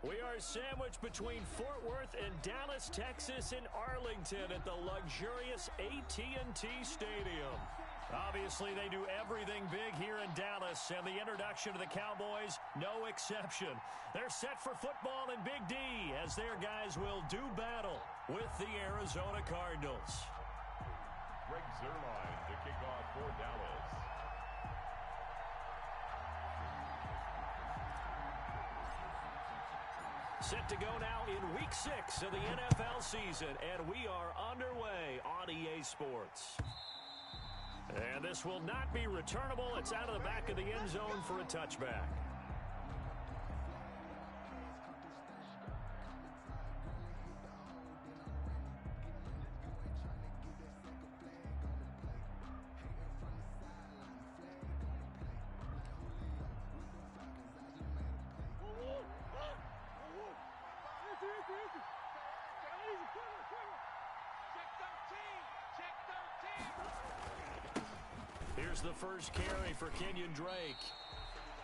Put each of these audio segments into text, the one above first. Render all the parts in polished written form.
We are sandwiched between Fort Worth and Dallas, Texas in Arlington at the luxurious AT&T Stadium. Obviously, they do everything big here in Dallas, and the introduction of the Cowboys, no exception. They're set for football in Big D as their guys will do battle with the Arizona Cardinals. Greg Zuerlein to kick off for Dallas. Set to go now in Week 6 of the NFL season, and we are underway on EA Sports. And this will not be returnable. It's out of the back of the end zone for a touchback. Here's the first carry for Kenyon Drake.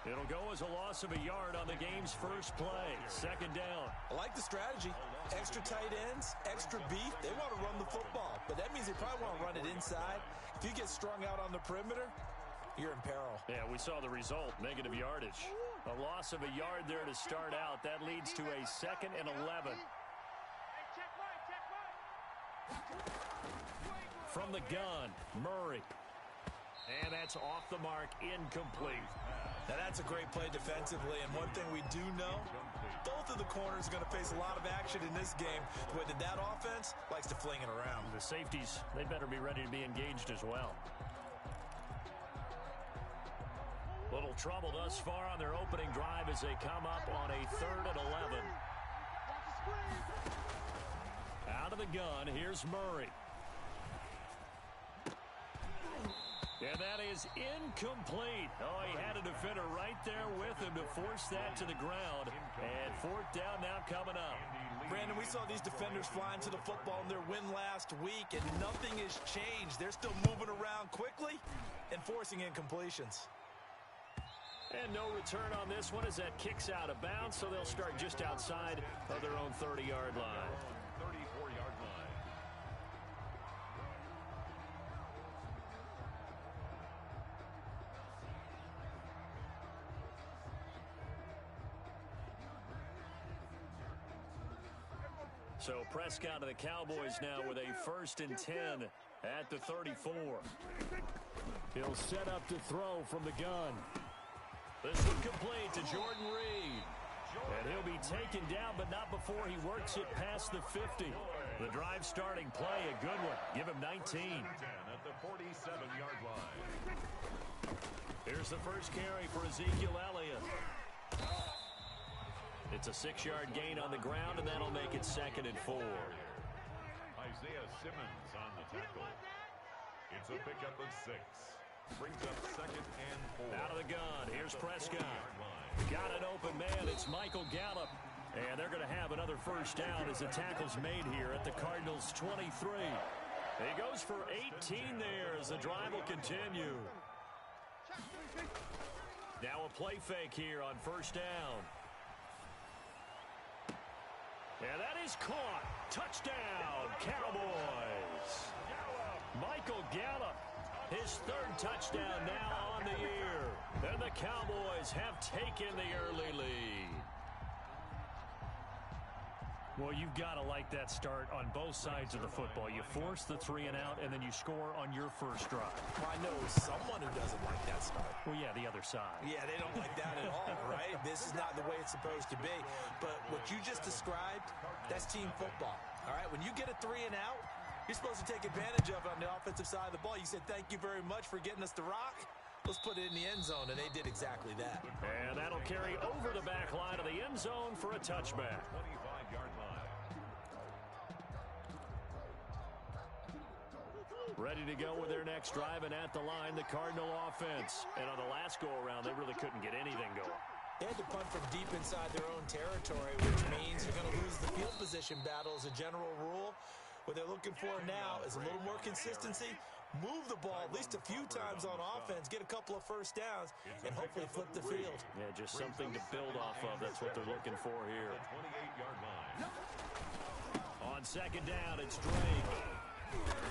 It'll go as a loss of a yard on the game's first play. Second down. I like the strategy. Extra tight ends, extra beef. They want to run the football, but that means they probably want to run it inside. If you get strung out on the perimeter, you're in peril. Yeah, we saw the result, negative yardage. A loss of a yard there to start out. That leads to a 2nd and 11. From the gun, Murray. And that's off the mark, incomplete. Now that's a great play defensively, and one thing we do know, both of the corners are going to face a lot of action in this game. The way that offense likes to fling it around. The safeties, they better be ready to be engaged as well. Little trouble thus far on their opening drive as they come up on a 3rd and 11. Out of the gun, here's Murray. And that is incomplete. Oh, he had a defender right there with him to force that to the ground. And 4th down now coming up. Brandon, we saw these defenders flying to the football in their win last week, and nothing has changed. They're still moving around quickly and forcing incompletions. And no return on this one as that kicks out of bounds, so they'll start just outside of their own 30-yard line. 34-yard line. So Prescott of the Cowboys now with a 1st and 10 at the 34. He'll set up to throw from the gun. This one complete to Jordan Reed. And he'll be taken down, but not before he works it past the 50. The drive starting play, a good one. Give him 19. At the 47-yard line. Here's the first carry for Ezekiel Elliott. It's a 6-yard gain on the ground, and that'll make it 2nd and 4. Isaiah Simmons on the tackle. It's a pickup of 6. Brings up 2nd and 4. Out of the gun, here's Prescott. Got an open man, it's Michael Gallup. And they're going to have another first down as the tackle's made here at the Cardinals' 23. He goes for 18 there as the drive will continue. Now a play fake here on 1st down. And that is caught. Touchdown, Cowboys. Michael Gallup, his 3rd touchdown now on the year. And the Cowboys have taken the early lead. Well, you've got to like that start on both sides of the football. You force the 3 and out, and then you score on your first drive. Well, I know someone who doesn't like that start. Well, yeah, the other side. Yeah, they don't like that at all, right? This is not the way it's supposed to be. But what you just described, that's team football, all right? When you get a 3 and out, you're supposed to take advantage of it on the offensive side of the ball. You said, thank you very much for getting us the rock. Let's put it in the end zone, and they did exactly that. And that'll carry over the back line of the end zone for a touchback. 25-yard line. Ready to go with their next drive, and at the line, the Cardinal offense. And on the last go-around, they really couldn't get anything going. They had to punt from deep inside their own territory, which means you're going to lose the field position battle as a general rule. What they're looking for now is a little more consistency, move the ball at least a few times on offense, get a couple of first downs, and hopefully flip the field. Yeah, just something to build off of. That's what they're looking for here. 28-yard line. On second down, it's Drake.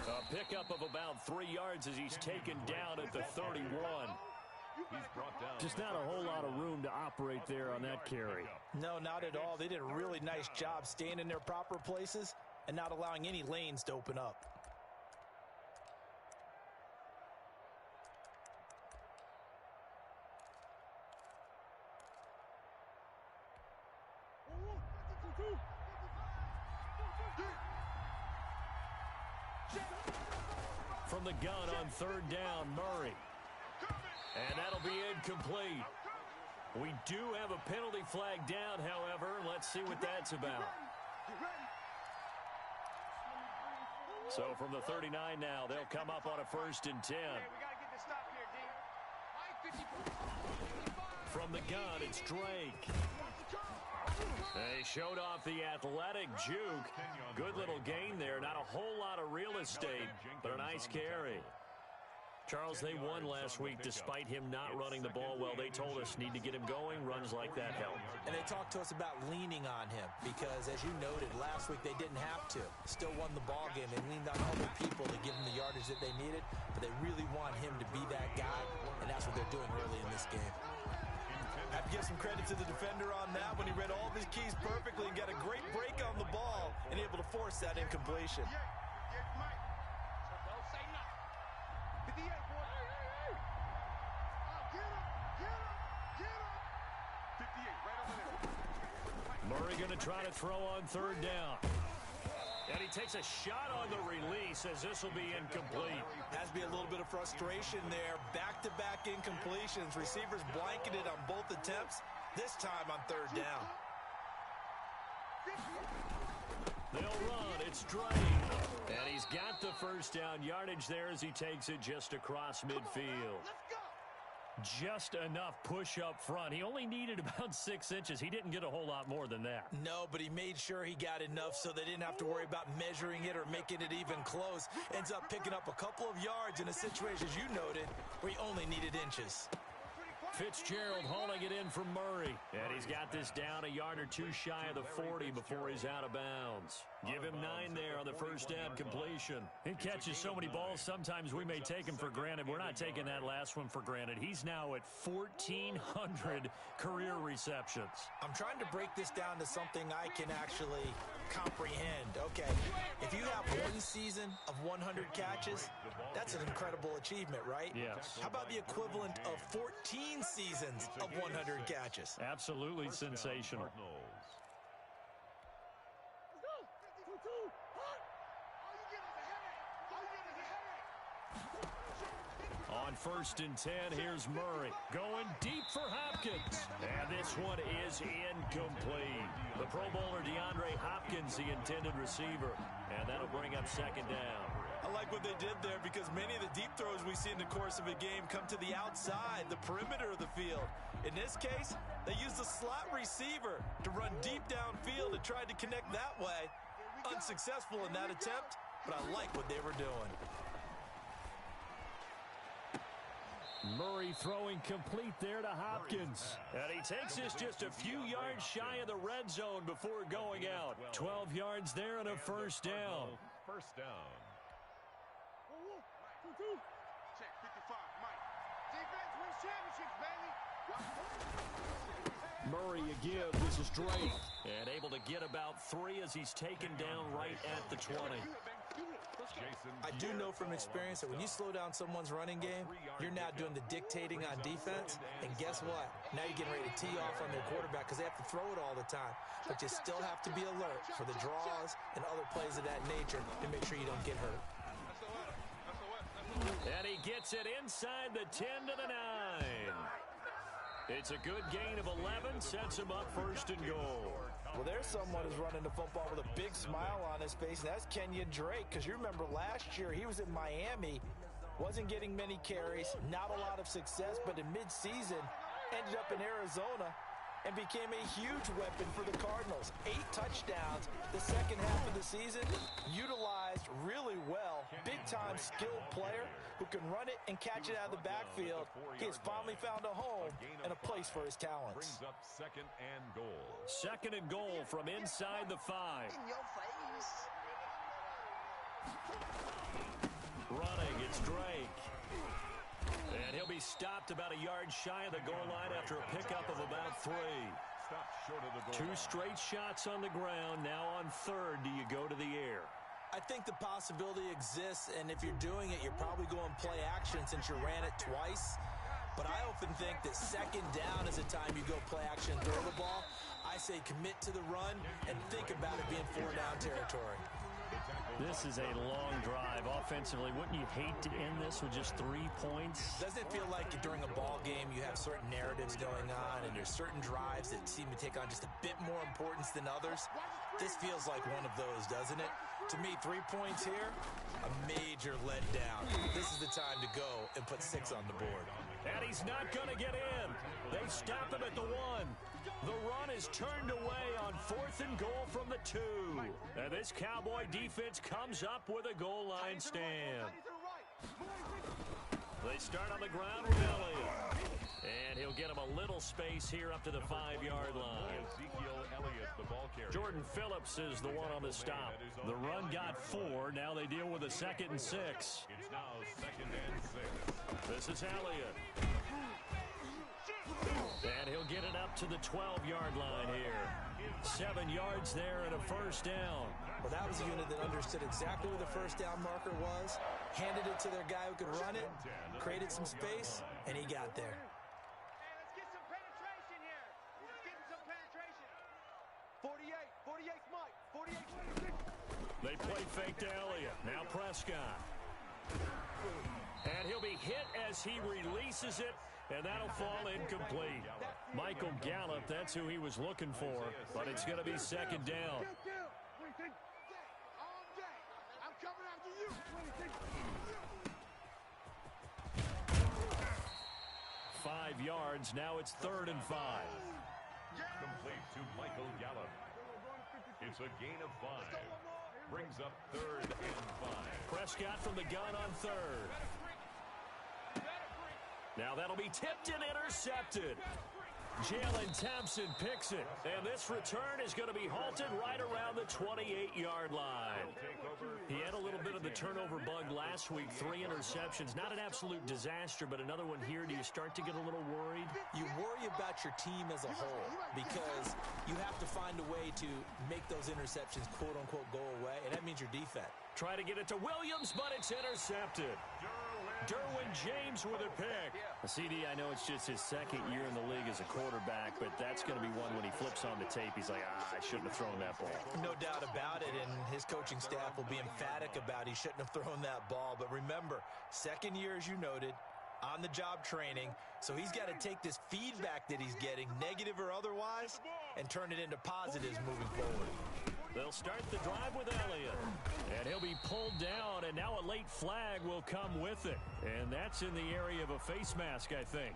A pickup of about 3 yards as he's taken down at the 31. He's brought down. Just not a whole lot of room to operate there on that carry. No, not at all. They did a really nice job staying in their proper places and not allowing any lanes to open up. From the gun on third down, Murray. And that'll be incomplete. We do have a penalty flag down, however. Let's see what that's about. So from the 39 now, they'll come up on a 1st and 10. From the gun, it's Drake. They showed off the athletic juke. Good little gain there. Not a whole lot of real estate, but a nice carry. Charles, they won last week despite him not running the ball well. They told us need to get him going. Runs like that help. And they talked to us about leaning on him because, as you noted, last week they didn't have to. Still won the ball game. They leaned on other people to give them the yardage that they needed, but they really want him to be that guy, and that's what they're doing early in this game. I have to give some credit to the defender on that when he read all of his keys perfectly and got a great break on the ball and able to force that incompletion. Murray going to try to throw on third down. And he takes a shot on the release as this will be incomplete. Has to be a little bit of frustration there. Back-to-back incompletions. Receivers blanketed on both attempts, this time on third down. They'll run. It's Drake. And he's got the first down yardage there as he takes it just across midfield. Just enough push up front. He only needed about 6 inches. He didn't get a whole lot more than that. No, but he made sure he got enough so they didn't have to worry about measuring it or making it even close. Ends up picking up a couple of yards in a situation, as you noted, where he only needed inches. Fitzgerald hauling it in from Murray. And he's got this down a yard or two shy of the 40 before he's out of bounds. Give him 9 there on the first down completion. He catches so many balls, sometimes we may take him for granted. We're not taking that last one for granted. He's now at 1,400 career receptions. I'm trying to break this down to something I can actually comprehend. Okay, if you have one season of 100 catches, that's an incredible achievement, right? Yes. How about the equivalent of 14 seasons of 100 catches? Absolutely sensational. On 1st and 10, here's Murray. Going deep for Hopkins. And this one is incomplete. The Pro Bowler DeAndre Hopkins, the intended receiver. And that'll bring up second down. I like what they did there because many of the deep throws we see in the course of a game come to the outside, the perimeter of the field. In this case, they used the slot receiver to run deep downfield and tried to connect that way. Unsuccessful in that attempt, but I like what they were doing. Murray throwing complete there to Hopkins. And he takes this just a few yards shy of the red zone before going out. 12 yards there and a first down. First down. Check 55, Mike. Defense wins championships, baby. Murray again. This is Drake. And able to get about 3 as he's taken down right at the 20. I do know from experience that when you slow down someone's running game, you're now doing the dictating on defense. And guess what? Now you're getting ready to tee off on their quarterback because they have to throw it all the time. But you still have to be alert for the draws and other plays of that nature to make sure you don't get hurt. And he gets it inside the 10 to the 9. It's a good gain of 11, sets him up 1st and goal. Well, there's someone who's running the football with a big smile on his face, and that's Kenyon Drake, because you remember last year he was in Miami, wasn't getting many carries, not a lot of success, but in mid-season ended up in Arizona and became a huge weapon for the Cardinals. 8 touchdowns the second half of the season, utilized really well. Big-time skilled player who can run it and catch it out of the backfield. He has finally found a home and a place for his talents. Brings up second and goal. Second and goal from inside the 5. In your face. Running, it's Drake. And he'll be stopped about a yard shy of the goal line after a pickup of about 3. Stop short of the goal. 2 straight shots on the ground. Now on third, do you go to the air? I think the possibility exists, and if you're doing it, you're probably going play action since you ran it twice. But I often think that second down is a time you go play action and throw the ball. I say commit to the run and think about it being 4-down territory. This is a long drive. Offensively, wouldn't you hate to end this with just 3 points? Doesn't it feel like during a ball game you have certain narratives going on and there's certain drives that seem to take on just a bit more importance than others? This feels like one of those, doesn't it? To me, 3 points here, a major letdown. This is the time to go and put 6 on the board. And he's not going to get in. They stop him at the 1. The run is turned away on 4th and goal from the 2. And this Cowboy defense comes up with a goal line stand. They start on the ground with Elliott. And he'll get him a little space here up to the 5-yard line. Ezekiel Elliott, the ball carrier. Jordan Phillips is the one on the stop. The run got 4. Now they deal with a 2nd and 6. It's now 2nd and 6. This is Elliott. And he'll get it up to the 12-yard line here. 7 yards there and a first down. Well, that was a unit that understood exactly where the first down marker was, handed it to their guy who could run it, created some space, and he got there. Let's get some penetration here. Let's get some penetration. 48, Mike. 48. They play fake to Elliott. Now Prescott. And he'll be hit as he releases it, and that'll fall incomplete. Michael Gallup, that's who he was looking for, but it's going to be 2nd down. I'm coming after you. 5 yards. Now it's 3rd and 5. Complete to Michael Gallup. It's a gain of 5. Brings up 3rd and 5. Prescott from the gun on 3rd. Now that'll be tipped and intercepted. Jalen Thompson picks it. And this return is going to be halted right around the 28-yard line. He had a little bit of the turnover bug last week. 3 interceptions. Not an absolute disaster, but another one here. Do you start to get a little worried? You worry about your team as a whole because you have to find a way to make those interceptions, quote-unquote, go away, and that means your defense. Try to get it to Williams, but it's intercepted. Derwin James with a pick. CD, I know it's just his 2nd year in the league as a quarterback, but that's going to be one when he flips on the tape. He's like, I shouldn't have thrown that ball. No doubt about it, and his coaching staff will be emphatic about he shouldn't have thrown that ball. But remember, 2nd year, as you noted, on-the-job training, so he's got to take this feedback that he's getting, negative or otherwise, and turn it into positives moving forward. They'll start the drive with Elliott. And he'll be pulled down, and now a late flag will come with it. And that's in the area of a face mask, I think.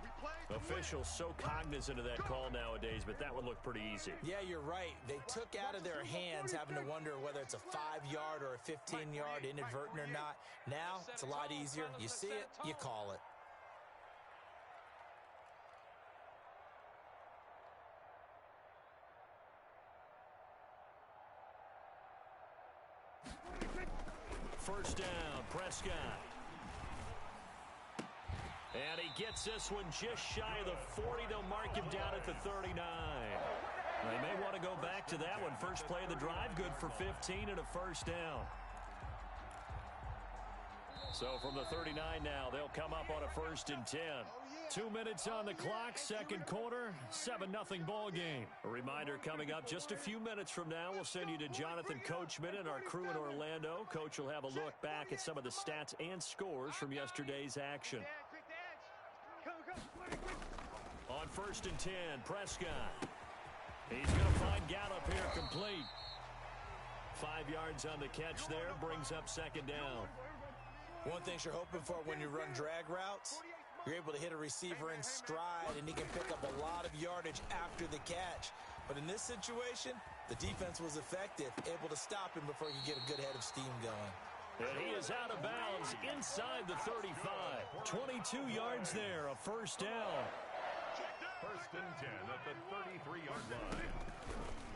Officials so cognizant of that call nowadays, but that would look pretty easy. Yeah, you're right. They took out of their hands having to wonder whether it's a 5-yard or a 15-yard inadvertent or not. Now, it's a lot easier. You see it, you call it. First down, Prescott. And he gets this one just shy of the 40. They'll mark him down at the 39. They may want to go back to that one. First play of the drive, good for 15 and a first down. So from the 39 now, they'll come up on a 1st and 10. 2 minutes on the clock, 2nd quarter, 7-0 ball game. A reminder coming up just a few minutes from now, we'll send you to Jonathan Coachman and our crew in Orlando. Coach will have a look back at some of the stats and scores from yesterday's action. On 1st and 10, Prescott. He's going to find Gallup here complete. 5 yards on the catch there, brings up 2nd down. One thing you're hoping for when you run drag routes, You're able to hit a receiver in stride, and he can pick up a lot of yardage after the catch. But in this situation, the defense was effective, able to stop him before he could get a good head of steam going. And he is out of bounds inside the 35. 22 yards there, a first down. First and 10 at the 33-yard line.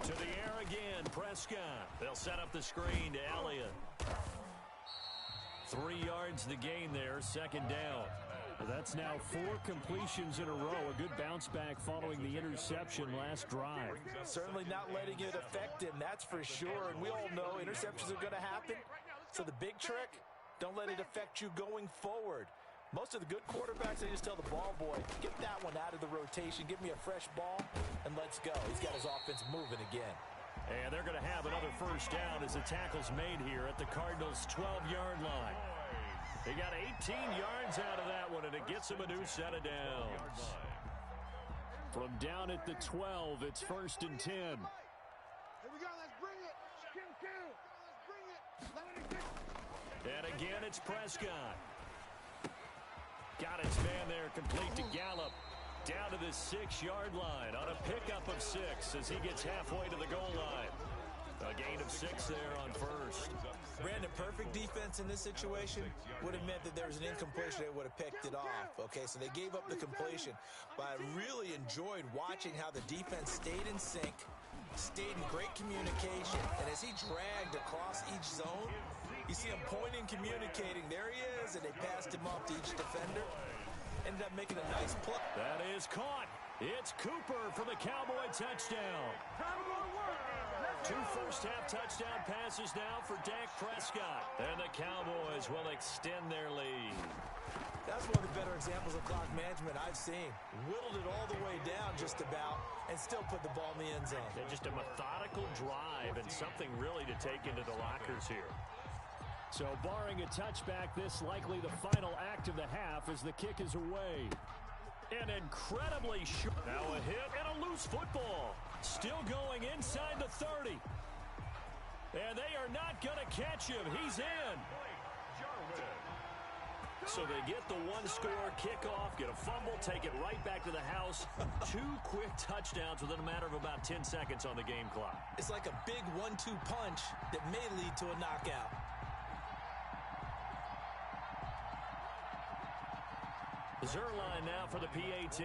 To the air again, Prescott. They'll set up the screen to Elliott. 3 yards the gain there, second down. That's now 4 completions in a row. A good bounce back following the interception last drive. Certainly not letting it affect him, that's for sure. And we all know interceptions are going to happen. So the big trick, don't let it affect you going forward. Most of the good quarterbacks, they just tell the ball boy, get that one out of the rotation, give me a fresh ball, and let's go. He's got his offense moving again. And they're going to have another first down as the tackle's made here at the Cardinals' 12-yard line. They got 18 yards out of that one, and it gets them a new set of downs. From down at the 12, it's first and 10. Here we go, let's bring it. Let's bring it. And again, it's Prescott. Got his man there, complete to Gallup. Down to the 6-yard line on a pickup of 6 as he gets halfway to the goal line. A gain of 6 there on first. Brandon, perfect defense in this situation would have meant that there was an incompletion. They would have picked it off. Okay, so they gave up the completion. But I really enjoyed watching how the defense stayed in sync, stayed in great communication. And as he dragged across each zone, you see him pointing, communicating. There he is, and they passed him off to each defender. Ended up making a nice play. That is caught. It's Cooper for the Cowboy touchdown. 2 first-half touchdown passes now for Dak Prescott. And the Cowboys will extend their lead. That's one of the better examples of clock management I've seen. Whittled it all the way down just about and still put the ball in the end zone. Yeah, just a methodical drive and something really to take into the lockers here. So barring a touchback, this likely the final act of the half as the kick is away. An incredibly short. Now a hit and a loose football. Still going inside the 30. And they are not going to catch him. He's in. So they get the one-score kickoff, get a fumble, take it right back to the house. 2 quick touchdowns within a matter of about 10 seconds on the game clock. It's like a big 1-2 punch that may lead to a knockout. Zerline now for the PAT.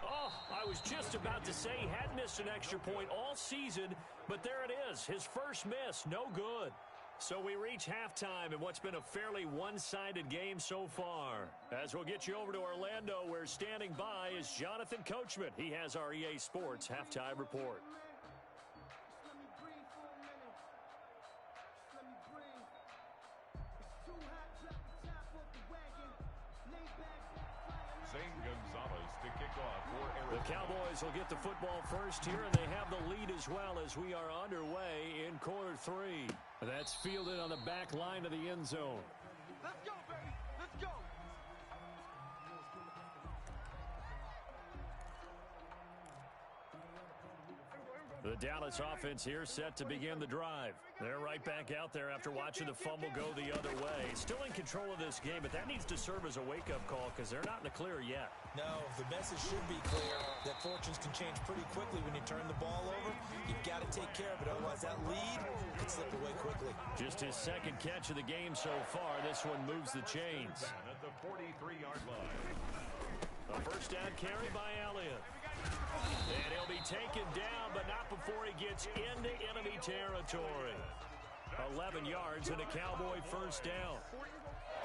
Oh, I was just about to say he had missed an extra point all season, but there it is. His first miss, no good. So we reach halftime in what's been a fairly one-sided game so far. As we'll get you over to Orlando, where standing by is Jonathan Coachman. He has our EA Sports halftime report. The Cowboys will get the football first here, and they have the lead as well as we are underway in quarter 3. That's fielded on the back line of the end zone. Let's go, baby. Let's go. The Dallas offense here set to begin the drive. They're right back out there after watching the fumble go the other way. Still in control of this game, but that needs to serve as a wake-up call because they're not in the clear yet. No, the message should be clear that fortunes can change pretty quickly when you turn the ball over. You've got to take care of it, otherwise that lead could slip away quickly. Just his second catch of the game so far. This one moves the chains. At the 43-yard line. A first down carry by Elliott. And he'll be taken down, but not before he gets into enemy territory. 11 yards and a Cowboy first down.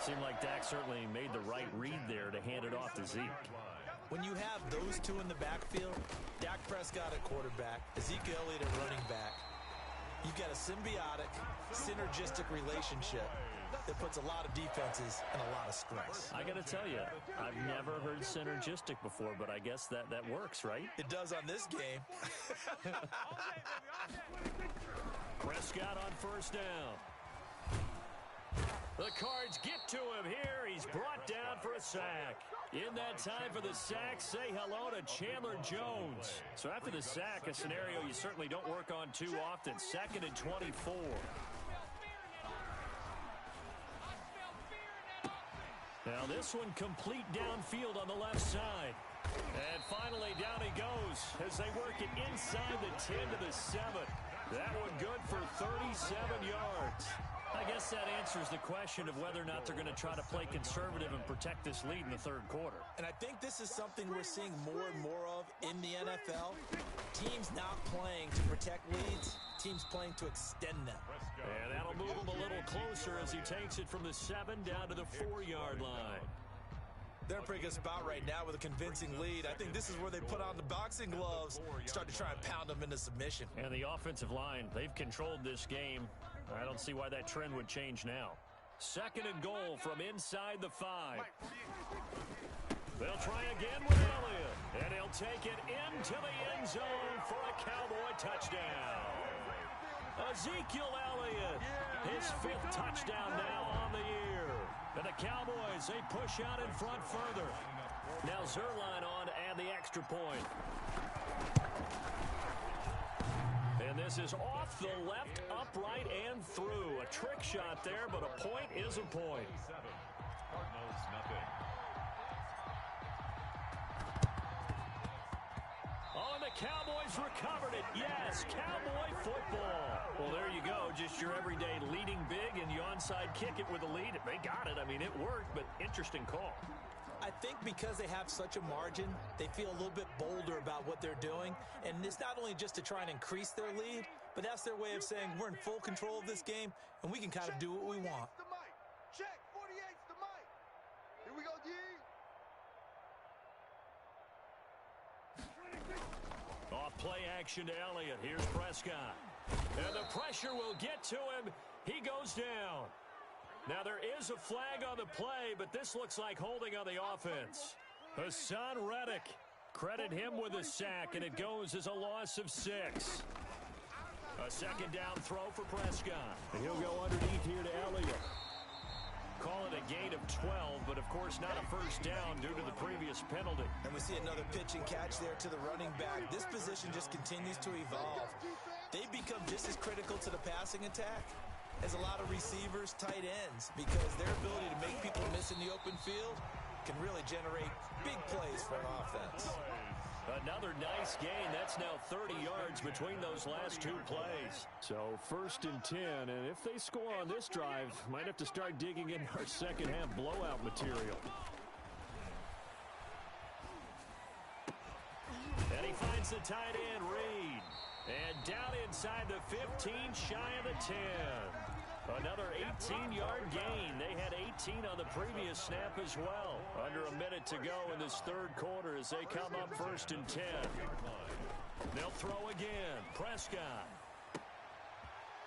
Seemed like Dak certainly made the right read there to hand it off to Zeke. When you have those two in the backfield, Dak Prescott at quarterback, Ezekiel Elliott at running back, you've got a symbiotic, synergistic relationship that puts a lot of defenses in a lot of stress. I got to tell you, I've never heard synergistic before, but I guess that works, right? It does on this game. Prescott on first down. The Cards get to him here. He's brought down for a sack. In that time for the sack, say hello to Chandler Jones. So after the sack, a scenario you certainly don't work on too often. 2nd and 24. Now this one complete downfield on the left side. And finally down he goes as they work it inside the 10 to the 7. That one good for 37 yards. I guess that answers the question of whether or not they're going to try to play conservative and protect this lead in the third quarter. And I think this is something we're seeing more and more of in the NFL. Teams not playing to protect leads, teams playing to extend them. And that'll move him a little closer as he takes it from the 7 down to the 4-yard line. They're in a pretty good spot right now with a convincing lead. I think this is where they put on the boxing gloves, start to try and pound them into submission. And the offensive line, they've controlled this game. I don't see why that trend would change now. 2nd and goal from inside the 5. They'll try again with Elliott. And he'll take it into the end zone for a Cowboy touchdown. Ezekiel Elliott, his 5th touchdown now on the year. And the Cowboys, they push out in front further. Now Zerline on and the extra point. And this is off the left, upright, and through. A trick shot there, but a point is a point. Cardinals, nothing. Oh, and the Cowboys recovered it. Yes, Cowboy football. Well, there you go. Just your everyday leading big, and you onside kick it with a lead. They got it. I mean, it worked, but interesting call. I think because they have such a margin, they feel a little bit bolder about what they're doing. And it's not only just to try and increase their lead, but that's their way of saying we're in full control of this game, and we can kind of do what we want. Check, 48's the mic. Here we go, D. Off play action to Elliott. Here's Prescott. And the pressure will get to him. He goes down. Now there is a flag on the play, but this looks like holding on the offense. Hassan Reddick. Credit him with a sack, and it goes as a loss of 6. A 2nd down throw for Prescott. And he'll go underneath here to Elliott. Call it a gain of 12, but of course not a first down due to the previous penalty. And we see another pitch and catch there to the running back. This position just continues to evolve. They've become just as critical to the passing attack as a lot of receivers, tight ends, because their ability to make people miss in the open field can really generate big plays for an offense. Another nice gain. That's now 30 yards between those last 2 plays. So 1st and 10, and if they score on this drive, might have to start digging in our second half blowout material. And he finds the tight end, Reed. And down inside the 15, shy of the 10. Another 18-yard gain. They had 18 on the previous snap as well. Under a minute to go in this third quarter as they come up 1st and 10. They'll throw again. Prescott.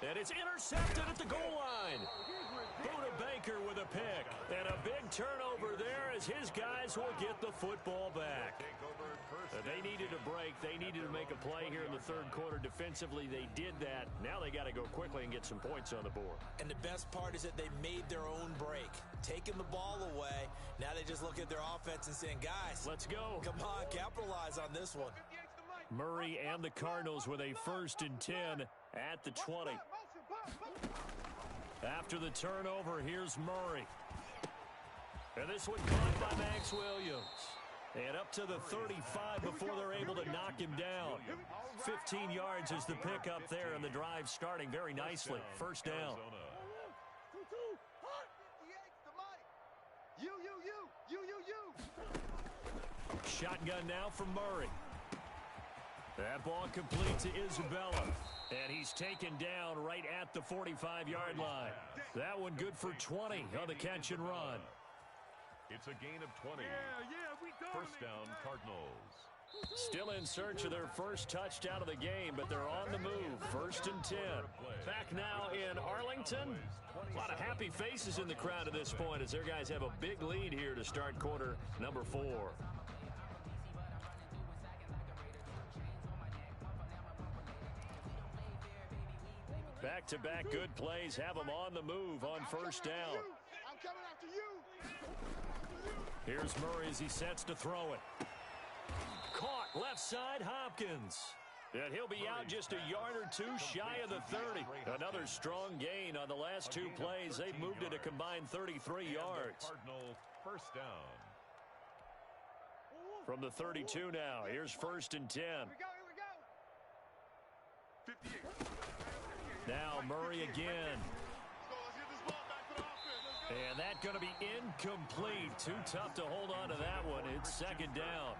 And it's intercepted at the goal line. Buda Baker with a pick. And a big turnover there as his guys will get the football back. They needed a break. They needed to make a play here in the third quarter. Defensively, they did that. Now they got to go quickly and get some points on the board. And the best part is that they made their own break. Taking the ball away. Now they just look at their offense and saying, guys, let's go. Come on, capitalize on this one. Murray and the Cardinals with a 1st and 10 at the 20. After the turnover, here's Murray. And this one caught by Max Williams. And up to the 35 before they're able to knock him down. 15 yards is the pickup there, and the drive starting very nicely. 1st down. Shotgun now from Murray. That ball complete to Isabella. And he's taken down right at the 45-yard line. That one good for 20 on the catch and run. It's a gain of 20. First down, Cardinals. Still in search of their first touchdown of the game, but they're on the move. 1st and 10. Back now in Arlington. A lot of happy faces in the crowd at this point as their guys have a big lead here to start quarter number 4. Back-to-back good plays have them on the move on 1st down. I'm coming after you. Here's Murray as he sets to throw it. Caught left side, Hopkins. And he'll be out just a yard or 2 shy of the 30. Another strong gain on the last 2 plays. They've moved it a combined 33 yards. First down. From the 32 now, here's 1st and 10. Here we go. 58. Now Murray again. Let's get this ball back to the offense. Let's go. And that's going to be incomplete. Too tough to hold on to that one. It's 2nd down.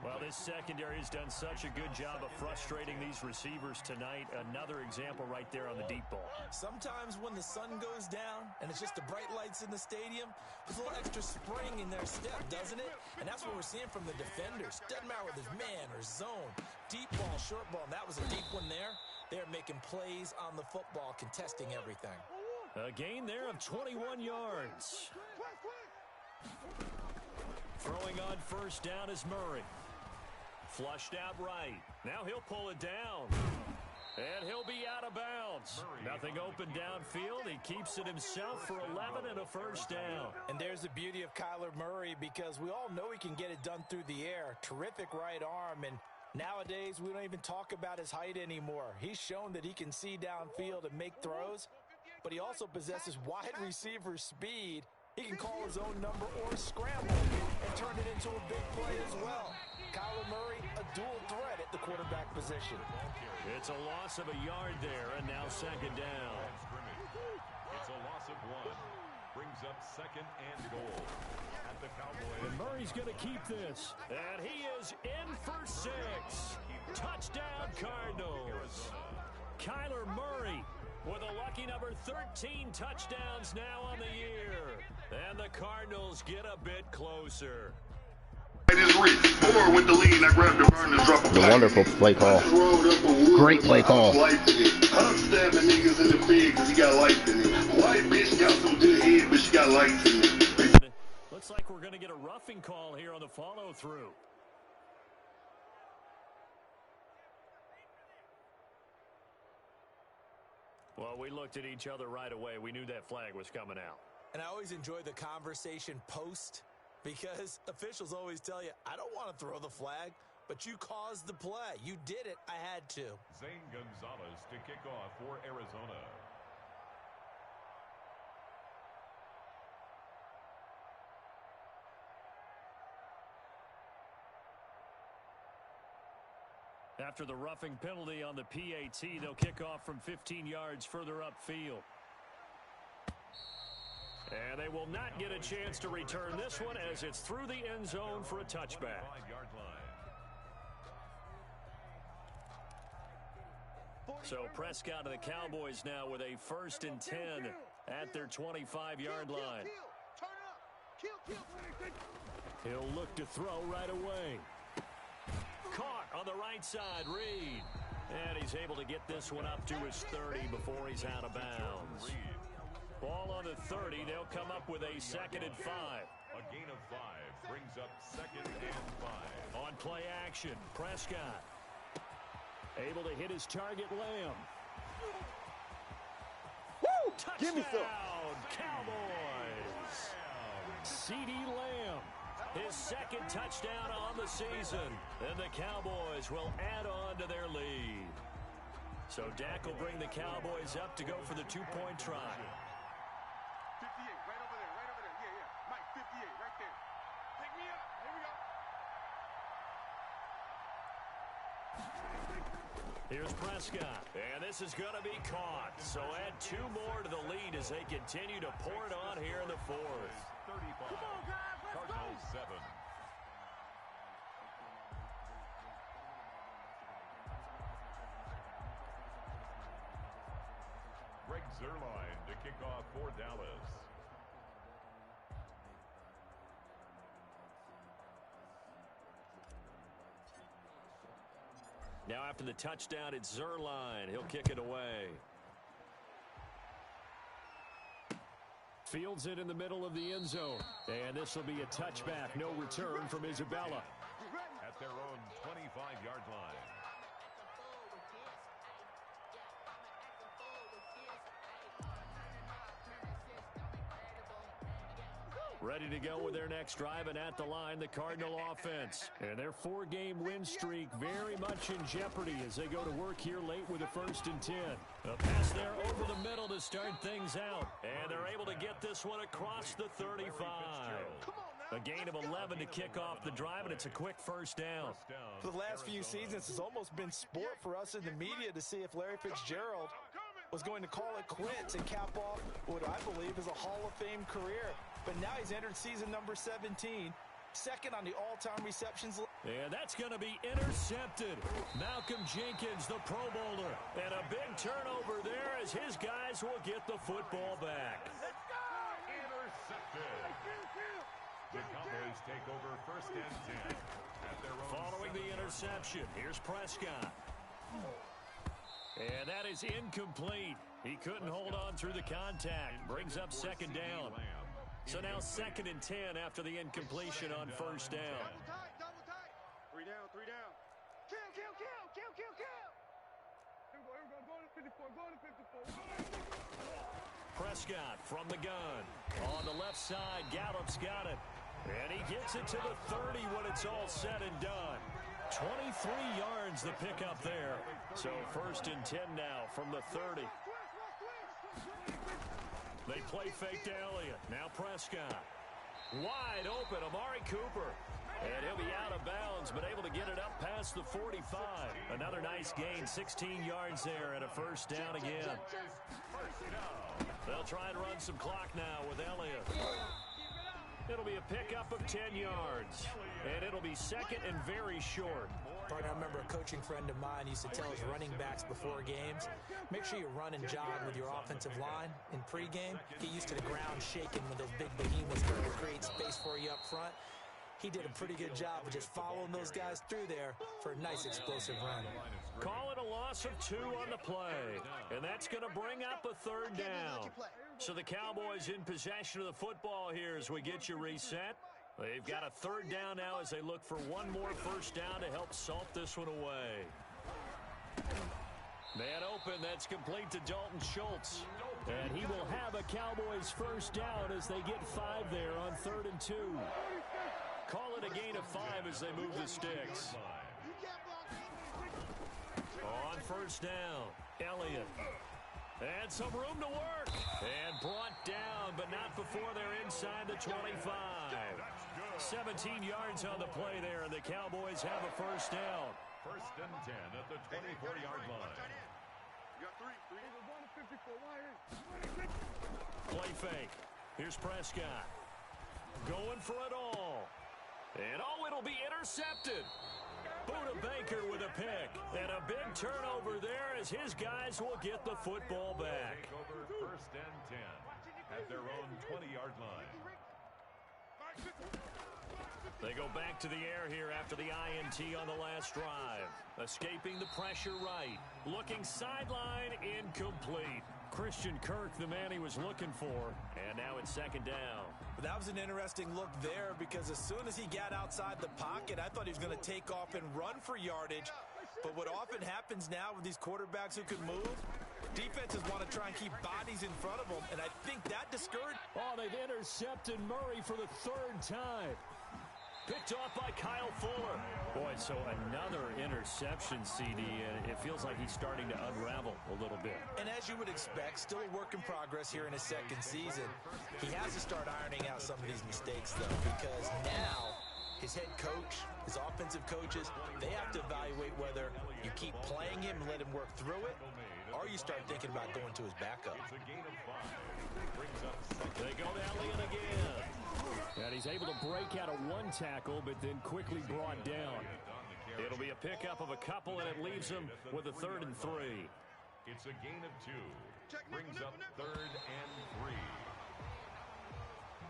Well, this secondary has done such a good job of frustrating these receivers tonight. Another example right there on the deep ball. Sometimes when the sun goes down and it's just the bright lights in the stadium, there's a little extra spring in their step, doesn't it? And that's what we're seeing from the defenders. Doesn't matter whether it's man or zone, deep ball, short ball. And that was a deep one there. They're making plays on the football, contesting everything. A gain there of 21 yards. Throwing on 1st down is Murray. Flushed out right. Now he'll pull it down. And he'll be out of bounds. Nothing open downfield. He keeps it himself for 11 and a 1st down. And there's the beauty of Kyler Murray, because we all know he can get it done through the air. Terrific right arm. And nowadays, we don't even talk about his height anymore. He's shown that he can see downfield and make throws, but he also possesses wide receiver speed. He can call his own number or scramble and turn it into a big play as well. Kyler Murray, a dual threat at the quarterback position. It's a loss of a yard there, and now 2nd down. It's a loss of 1. Brings up 2nd and goal at the Cowboys. And Murray's going to keep this. And he is in for 6. Touchdown, Cardinals. Kyler Murray with a lucky number 13 touchdowns now on the year. And the Cardinals get a bit closer. The wonderful play call. Great play call. I'm stabbing niggas in the big because he got life in it. White bitch got some good head, but she got life in it. Looks like we're going to get a roughing call here on the follow-through. Well, we looked at each other right away. We knew that flag was coming out. And I always enjoy the conversation post, because officials always tell you, I don't want to throw the flag, but you caused the play. You did it. I had to. Zane Gonzalez to kick off for Arizona. After the roughing penalty on the PAT, they'll kick off from 15 yards further upfield. And they will not get a chance to return this one, as it's through the end zone for a touchback. So Prescott and the Cowboys now with a 1st and 10 at their 25-yard line. He'll look to throw right away. Caught on the right side, Reed. And he's able to get this one up to his 30 before he's out of bounds. Ball on the 30. They'll come up with a 2nd and 5. A gain of 5 brings up 2nd and 5. On play action, Prescott able to hit his target, Lamb. Woo! Touchdown, Give me some. Cowboys. CeeDee Lamb, his 2nd touchdown on the season. And the Cowboys will add on to their lead. So Dak will bring the Cowboys up to go for the 2-point try. 58, right over there, right over there. Yeah. Mike, 58, right there. Pick me up. Here we go. Here's Prescott, and this is going to be caught. So add 2 more to the lead as they continue to pour it on here in the 4th. 35. Come on, guys, let's Cardinals go. 7. Greg Zuerlein to kick off for Dallas. Now after the touchdown, it's Zuerlein. He'll kick it away. Fields it in the middle of the end zone. And this will be a touchback. No return from Isabella. At their own 25-yard line. Ready to go with their next drive, and at the line, the Cardinal offense. And their 4-game win streak very much in jeopardy as they go to work here late with a 1st and 10. A pass there over the middle to start things out. And they're able to get this one across the 35. Come on. A gain of 11 to kick off the drive, and it's a quick first down. For the last few seasons, it's almost been sport for us in the media to see if Larry Fitzgerald was going to call it quits and cap off what I believe is a Hall of Fame career. But now he's entered season number 17, second on the all-time receptions. And that's going to be intercepted. Malcolm Jenkins, the Pro Bowler. And a big turnover there as his guys will get the football back. Intercepted. The Cowboys take over first and 10 at their own. Following the interception, here's Prescott. And that is incomplete. He couldn't hold on through the contact. Brings up second down. So now second and 10 after the incompletion on first down. Double tight. 3 down, 3 down. Kill. Here we go. Go to 54. Prescott from the gun. On the left side, Gallup's got it. And he gets it to the 30 when it's all said and done. 23 yards the pickup there. So first and 10 now from the 30. They play fake to Elliott. Now Prescott. Wide open, Amari Cooper. And he'll be out of bounds, but able to get it up past the 45. Another nice gain, 16 yards there and a first down again. They'll try and run some clock now with Elliott. It'll be a pickup of 10 yards. And it'll be second and very short. I remember a coaching friend of mine used to tell his running backs before games, make sure you run and jog with your offensive line in pregame. Get used to the ground shaking when those big behemoths start to create space for you up front. He did a pretty good job of just following those guys through there for a nice explosive run. Call it a loss of 2 on the play. And that's going to bring up a third down. So the Cowboys in possession of the football here as we get you reset. They've got a third down now as they look for one more first down to help salt this one away. Man open, that's complete to Dalton Schultz. And he will have a Cowboys first down as they get 5 there on 3rd and 2. Call it a gain of 5 as they move the sticks. On first down, Elliott. And some room to work. And brought down, but not before they're inside the 25. 17 yards on the play there, and the Cowboys have a first down. First and 10 at the 24-yard line. You got 3. Play fake. Here's Prescott. Going for it all. And it'll be intercepted. Buda Baker with a pick. And a big turnover there as his guys will get the football back. Take over first and 10 at their own 20-yard line. They go back to the air here after the INT on the last drive. Escaping the pressure right. Looking sideline, incomplete. Christian Kirk, the man he was looking for. And now it's second down. That was an interesting look there because as soon as he got outside the pocket, I thought he was going to take off and run for yardage. But what often happens now with these quarterbacks who can move, defenses want to try and keep bodies in front of them, and I think that discouraged. Oh, they've intercepted Murray for the 3rd time. Picked off by Kyle Fuller. Boy, so another interception, CD, and it feels like he's starting to unravel a little bit. And as you would expect, still a work in progress here in his second season. He has to start ironing out some of these mistakes, though, because now his head coach, his offensive coaches, they have to evaluate whether you keep playing him and let him work through it, or you start thinking about going to his backup. It's a gain of 5. Brings up second. They go to Elliott again. And he's able to break out of one tackle, but then quickly brought down. It'll be a pickup of a couple, and it leaves him with a 3rd and 3. It's a gain of 2. Brings up 3rd and 3.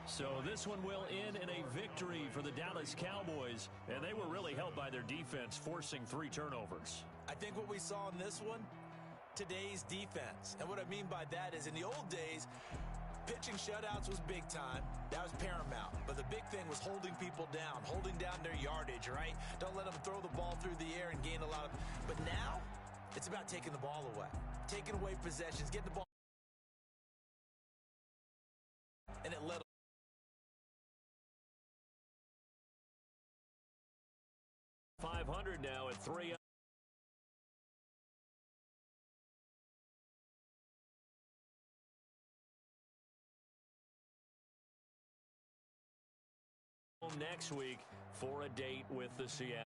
So this one will end in a victory for the Dallas Cowboys, and they were really helped by their defense, forcing 3 turnovers. I think what we saw in this one, today's defense. And what I mean by that is in the old days, pitching shutouts was big time. That was paramount. But the big thing was holding people down, holding down their yardage, right? Don't let them throw the ball through the air and gain a lot of... But now, it's about taking the ball away. Taking away possessions, getting the ball... And it led... 500 now at 3. next week for a date with the Seattle.